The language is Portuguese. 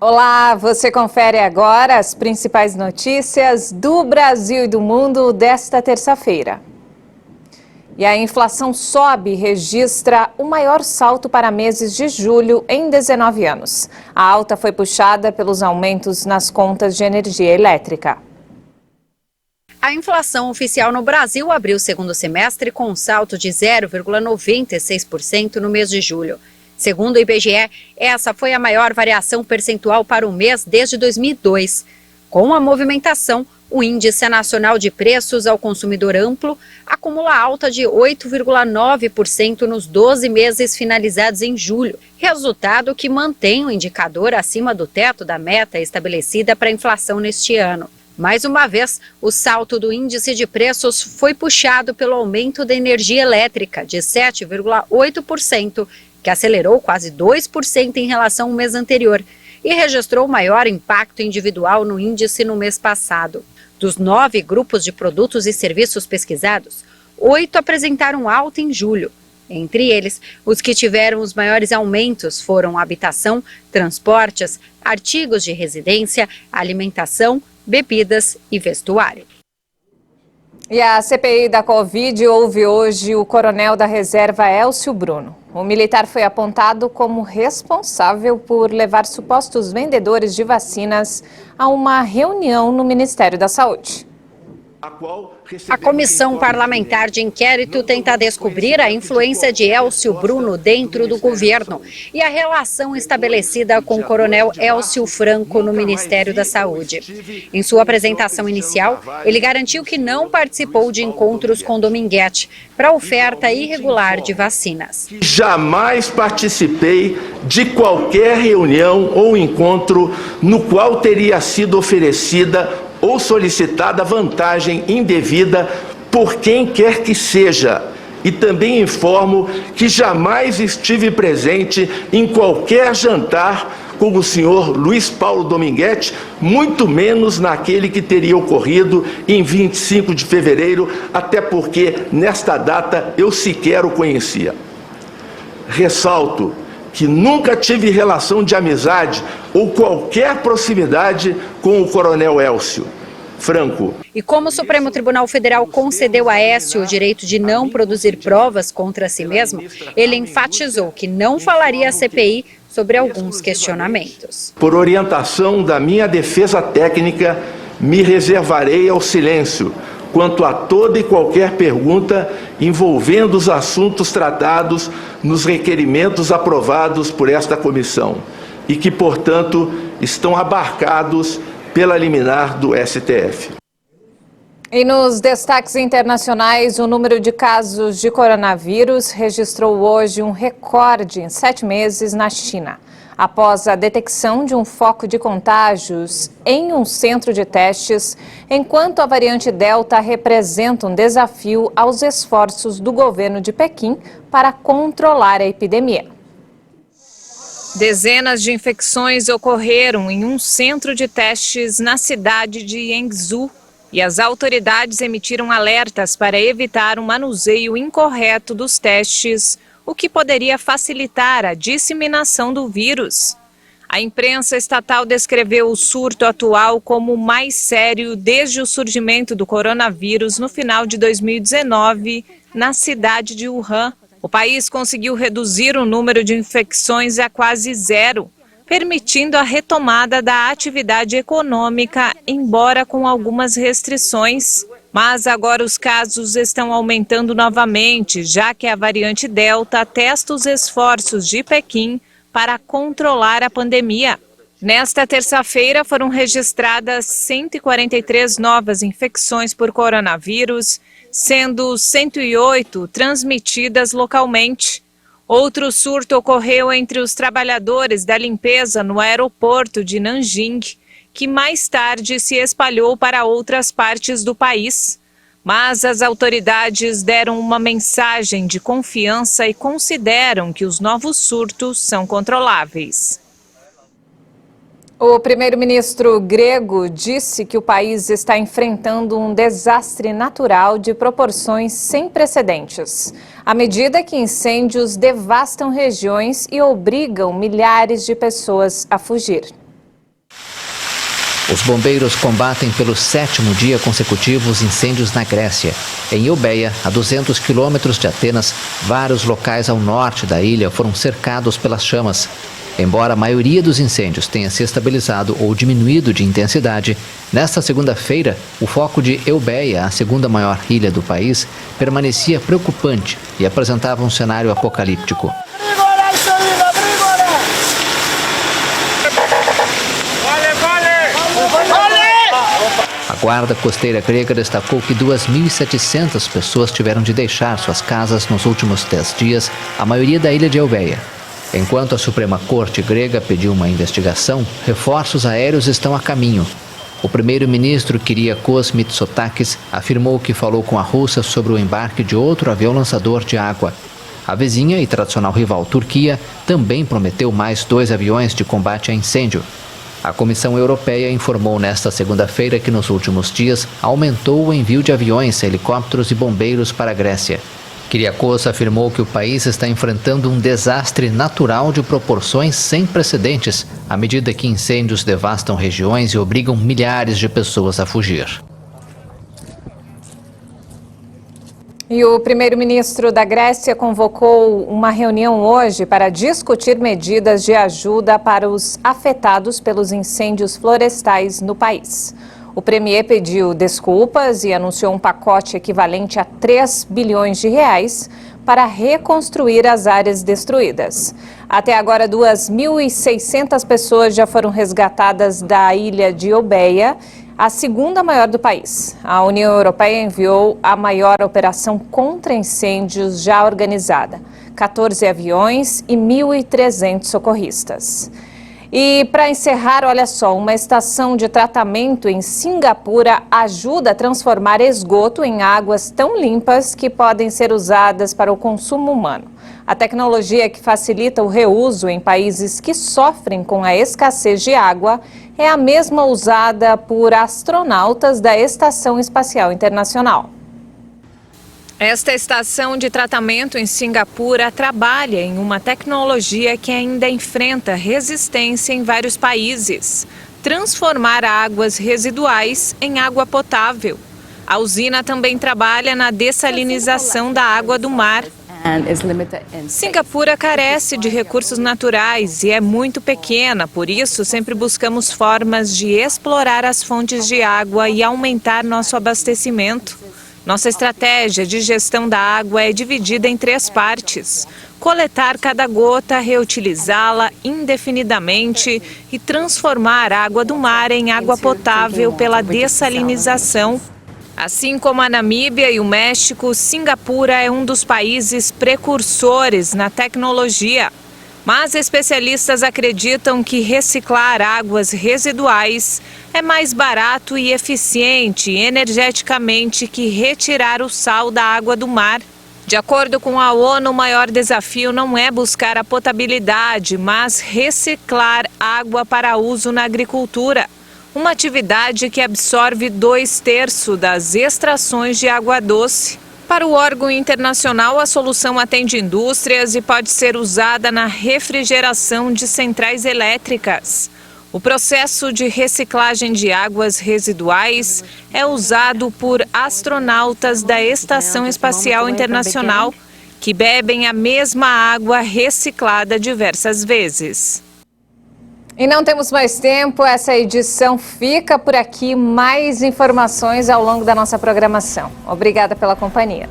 Olá, você confere agora as principais notícias do Brasil e do mundo desta terça-feira. E a inflação sobe e registra o maior salto para meses de julho em 19 anos. A alta foi puxada pelos aumentos nas contas de energia elétrica. A inflação oficial no Brasil abriu o segundo semestre com um salto de 0,96% no mês de julho. Segundo o IBGE, essa foi a maior variação percentual para o mês desde 2002. Com a movimentação, o Índice Nacional de Preços ao Consumidor Amplo acumula alta de 8,9% nos 12 meses finalizados em julho, resultado que mantém o indicador acima do teto da meta estabelecida para a inflação neste ano. Mais uma vez, o salto do índice de preços foi puxado pelo aumento da energia elétrica, de 7,8%, que acelerou quase 2% em relação ao mês anterior e registrou o maior impacto individual no índice no mês passado. Dos 9 grupos de produtos e serviços pesquisados, 8 apresentaram alta em julho. Entre eles, os que tiveram os maiores aumentos foram habitação, transportes, artigos de residência, alimentação, bebidas e vestuário. E a CPI da Covid ouve hoje o coronel da reserva Élcio Bruno. O militar foi apontado como responsável por levar supostos vendedores de vacinas a uma reunião no Ministério da Saúde. A Comissão Parlamentar de Inquérito tenta descobrir a influência de Élcio Bruno dentro do governo e a relação estabelecida com o coronel Élcio Franco no Ministério da Saúde. Em sua apresentação inicial, ele garantiu que não participou de encontros com Dominguete para oferta irregular de vacinas. Jamais participei de qualquer reunião ou encontro no qual teria sido oferecida ou solicitada vantagem indevida por quem quer que seja. E também informo que jamais estive presente em qualquer jantar com o senhor Luiz Paulo Dominguete, muito menos naquele que teria ocorrido em 25 de fevereiro, até porque nesta data eu sequer o conhecia. Ressalto que nunca tive relação de amizade ou qualquer proximidade com o coronel Élcio Franco. E como o Supremo Tribunal Federal concedeu a Élcio o direito de não produzir provas contra si mesmo, ele enfatizou que não falaria à CPI sobre alguns questionamentos. Por orientação da minha defesa técnica, me reservarei ao silêncio quanto a toda e qualquer pergunta envolvendo os assuntos tratados nos requerimentos aprovados por esta comissão e que, portanto, estão abarcados pela liminar do STF. E nos destaques internacionais, o número de casos de coronavírus registrou hoje um recorde em 7 meses na China, após a detecção de um foco de contágios em um centro de testes, enquanto a variante Delta representa um desafio aos esforços do governo de Pequim para controlar a epidemia. Dezenas de infecções ocorreram em um centro de testes na cidade de Yangzhou e as autoridades emitiram alertas para evitar um manuseio incorreto dos testes, o que poderia facilitar a disseminação do vírus. A imprensa estatal descreveu o surto atual como o mais sério desde o surgimento do coronavírus no final de 2019 na cidade de Wuhan. O país conseguiu reduzir o número de infecções a quase zero, permitindo a retomada da atividade econômica, embora com algumas restrições. Mas agora os casos estão aumentando novamente, já que a variante Delta atesta os esforços de Pequim para controlar a pandemia. Nesta terça-feira foram registradas 143 novas infecções por coronavírus, sendo 108 transmitidas localmente. Outro surto ocorreu entre os trabalhadores da limpeza no aeroporto de Nanjing, que mais tarde se espalhou para outras partes do país. Mas as autoridades deram uma mensagem de confiança e consideram que os novos surtos são controláveis. O primeiro-ministro grego disse que o país está enfrentando um desastre natural de proporções sem precedentes, à medida que incêndios devastam regiões e obrigam milhares de pessoas a fugir. Os bombeiros combatem pelo 7º dia consecutivo os incêndios na Grécia. Em Eubeia, a 200 quilômetros de Atenas, vários locais ao norte da ilha foram cercados pelas chamas. Embora a maioria dos incêndios tenha se estabilizado ou diminuído de intensidade, nesta segunda-feira, o foco de Eubeia, a segunda maior ilha do país, permanecia preocupante e apresentava um cenário apocalíptico. A Guarda Costeira grega destacou que 2.700 pessoas tiveram de deixar suas casas nos últimos 10 dias, a maioria da ilha de Eubeia. Enquanto a Suprema Corte grega pediu uma investigação, reforços aéreos estão a caminho. O primeiro-ministro Kyriakos Mitsotakis afirmou que falou com a Rússia sobre o embarque de outro avião lançador de água. A vizinha e tradicional rival Turquia também prometeu mais 2 aviões de combate a incêndio. A Comissão Europeia informou nesta segunda-feira que nos últimos dias aumentou o envio de aviões, helicópteros e bombeiros para a Grécia. Kyriakos afirmou que o país está enfrentando um desastre natural de proporções sem precedentes, à medida que incêndios devastam regiões e obrigam milhares de pessoas a fugir. E o primeiro-ministro da Grécia convocou uma reunião hoje para discutir medidas de ajuda para os afetados pelos incêndios florestais no país. O premier pediu desculpas e anunciou um pacote equivalente a 3 bilhões de reais para reconstruir as áreas destruídas. Até agora, 2.600 pessoas já foram resgatadas da ilha de Eubeia, a segunda maior do país. A União Europeia enviou a maior operação contra incêndios já organizada, 14 aviões e 1.300 socorristas. E para encerrar, olha só, uma estação de tratamento em Singapura ajuda a transformar esgoto em águas tão limpas que podem ser usadas para o consumo humano. A tecnologia que facilita o reuso em países que sofrem com a escassez de água é a mesma usada por astronautas da Estação Espacial Internacional. Esta estação de tratamento em Singapura trabalha em uma tecnologia que ainda enfrenta resistência em vários países: transformar águas residuais em água potável. A usina também trabalha na dessalinização da água do mar. Singapura carece de recursos naturais e é muito pequena, por isso sempre buscamos formas de explorar as fontes de água e aumentar nosso abastecimento. Nossa estratégia de gestão da água é dividida em 3 partes: coletar cada gota, reutilizá-la indefinidamente e transformar a água do mar em água potável pela dessalinização. Assim como a Namíbia e o México, Singapura é um dos países precursores na tecnologia. Mas especialistas acreditam que reciclar águas residuais é mais barato e eficiente energeticamente que retirar o sal da água do mar. De acordo com a ONU, o maior desafio não é buscar a potabilidade, mas reciclar água para uso na agricultura. Uma atividade que absorve 2/3 das extrações de água doce. Para o órgão internacional, a solução atende indústrias e pode ser usada na refrigeração de centrais elétricas. O processo de reciclagem de águas residuais é usado por astronautas da Estação Espacial Internacional, que bebem a mesma água reciclada diversas vezes. E não temos mais tempo, essa edição fica por aqui. Mais informações ao longo da nossa programação. Obrigada pela companhia.